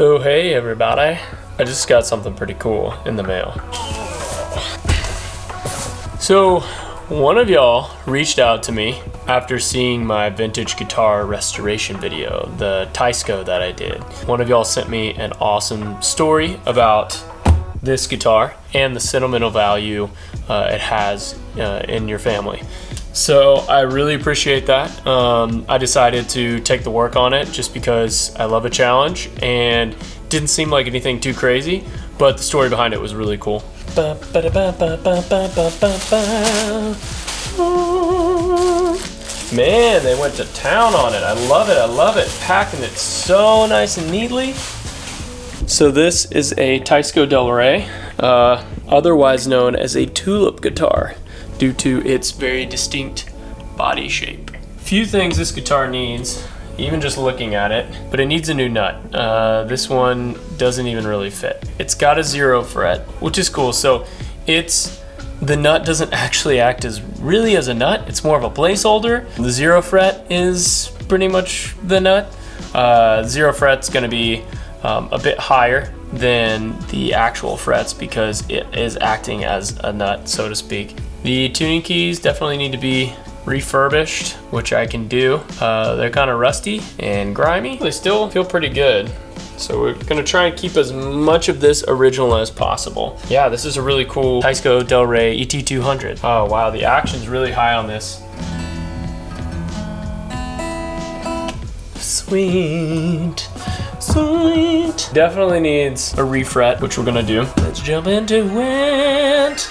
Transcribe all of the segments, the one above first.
Oh, hey everybody. I just got something pretty cool in the mail. So, one of y'all reached out to me after seeing my vintage guitar restoration video, the Teisco that I did. One of y'all sent me an awesome story about this guitar and the sentimental value it has in your family. So I really appreciate that. I decided to take the work on it just because I love a challenge, and didn't seem like anything too crazy, but the story behind it was really cool. Man, they went to town on it. I love it, I love it. Packing it so nice and neatly. So this is a Teisco Del Rey, otherwise known as a Tulip guitar, due to its very distinct body shape. Few things this guitar needs, even just looking at it, but it needs a new nut. This one doesn't even really fit. It's got a 0 fret, which is cool. So the nut doesn't actually act as a nut. It's more of a placeholder. The 0 fret is pretty much the nut. 0 fret's gonna be a bit higher than the actual frets because it is acting as a nut, so to speak. The tuning keys definitely need to be refurbished, which I can do. They're kind of rusty and grimy. They still feel pretty good. So we're gonna try and keep as much of this original as possible. Yeah, this is a really cool Teisco Del Rey ET-200. Oh wow, the action's really high on this. Sweet, sweet. Definitely needs a refret, which we're gonna do. Let's jump into it.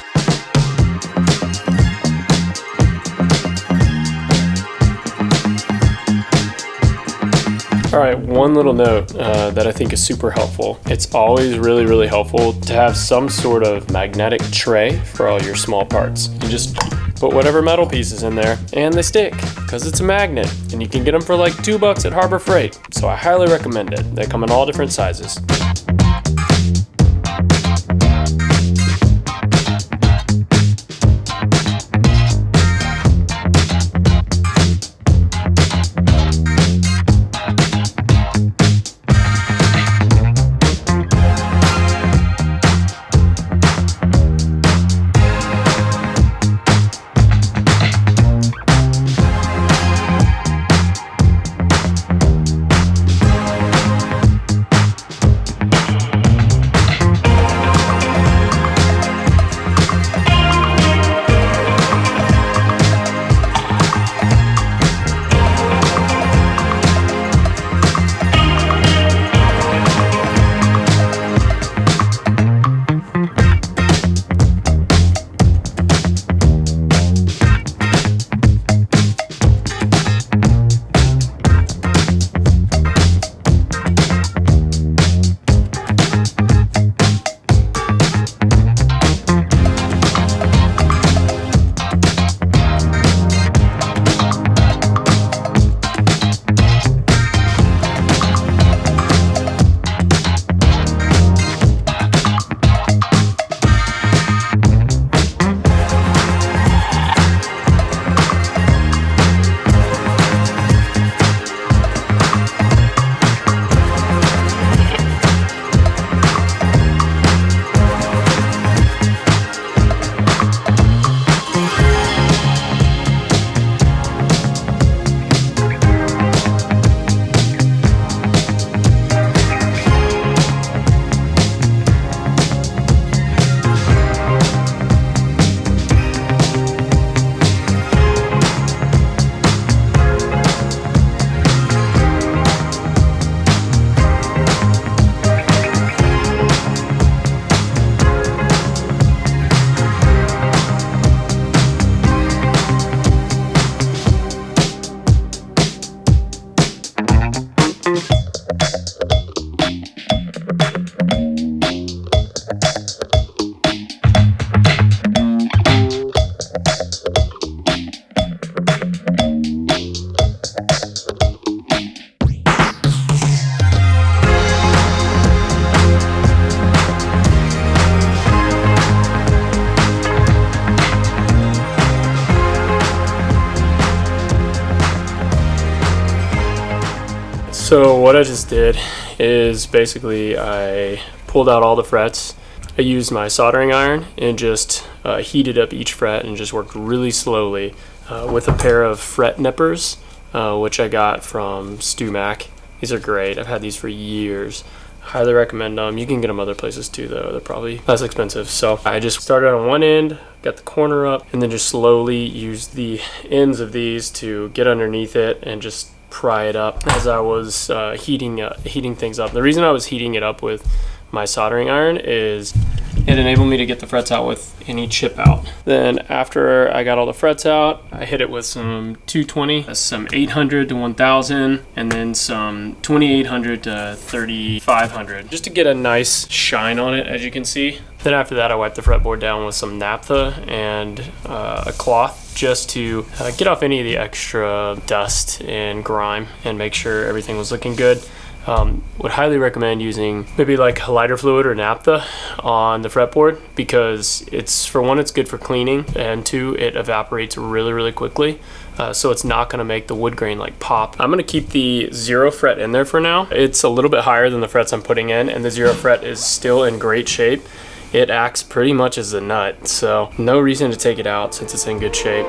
All right, one little note that I think is super helpful. It's always really helpful to have some sort of magnetic tray for all your small parts. You just put whatever metal pieces in there and they stick because it's a magnet, and you can get them for like $2 at Harbor Freight. So I highly recommend it. They come in all different sizes. So what I just did is basically I pulled out all the frets. I used my soldering iron and just heated up each fret and just worked really slowly with a pair of fret nippers, which I got from Stu Mac. These are great. I've had these for years. Highly recommend them. You can get them other places too though. They're probably less expensive. So I just started on one end, got the corner up, and then just slowly used the ends of these to get underneath it and just pry it up as I was heating things up. The reason I was heating it up with my soldering iron is it enabled me to get the frets out with any chip out. Then after I got all the frets out, I hit it with some 220, some 800 to 1000, and then some 2800 to 3500, just to get a nice shine on it, as you can see. Then after that, I wiped the fretboard down with some naphtha and a cloth just to get off any of the extra dust and grime and make sure everything was looking good. Would highly recommend using maybe like lighter fluid or naphtha on the fretboard, because it's, for one, it's good for cleaning, and two, it evaporates really quickly. So it's not going to make the wood grain like pop. I'm going to keep the 0 fret in there for now. It's a little bit higher than the frets I'm putting in, and the 0 fret is still in great shape. It acts pretty much as a nut, so no reason to take it out since it's in good shape.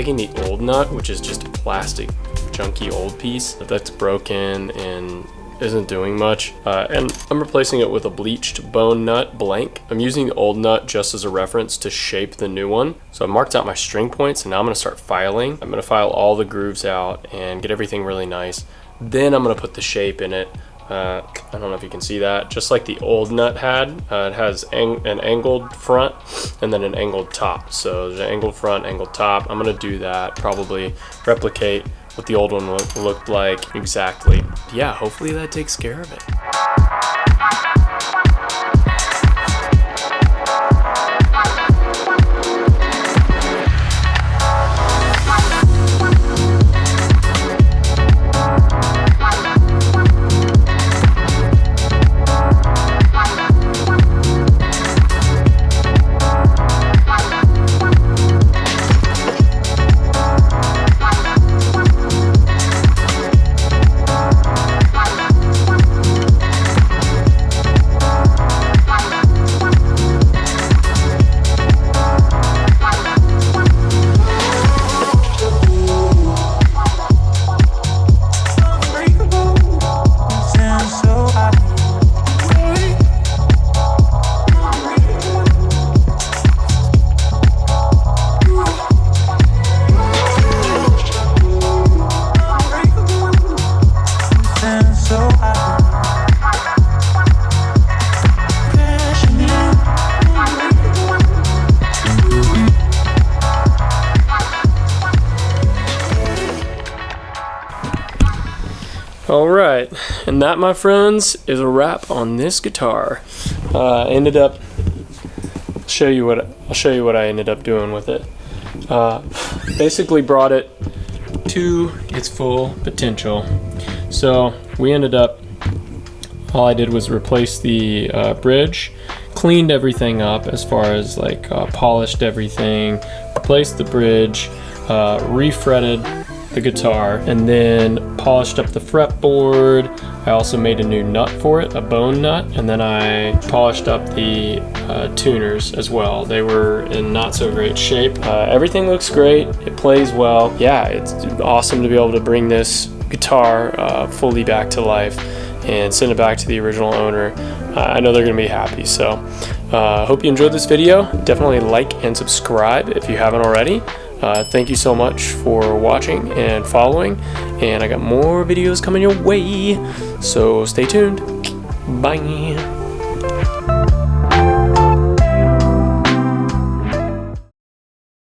taking the old nut, which is just a plastic junky old piece that's broken and isn't doing much, and I'm replacing it with a bleached bone nut blank. I'm using the old nut just as a reference to shape the new one. So I marked out my string points, and now I'm going to start filing. I'm going to file all the grooves out and get everything really nice. Then I'm going to put the shape in it. I don't know if you can see that, just like the old nut had. It has an angled front and then an angled top. So there's an angled front, angled top. I'm going to do that, probably replicate what the old one looked like exactly. Yeah, hopefully that takes care of it. Alright, and that, my friends, is a wrap on this guitar. Ended up, I'll show you what I ended up doing with it. Basically brought it to its full potential. So we ended up, all I did was replace the bridge, cleaned everything up as far as like polished everything, replaced the bridge, refretted the guitar, and then polished up the fretboard. I also made a new nut for it, a bone nut, and then I polished up the tuners as well. They were in not so great shape. Everything looks great, it plays well. Yeah, it's awesome to be able to bring this guitar fully back to life and send it back to the original owner. I know they're gonna be happy. So hope you enjoyed this video. Definitely like and subscribe if you haven't already. Thank you so much for watching and following, and I got more videos coming your way, so stay tuned. Bye.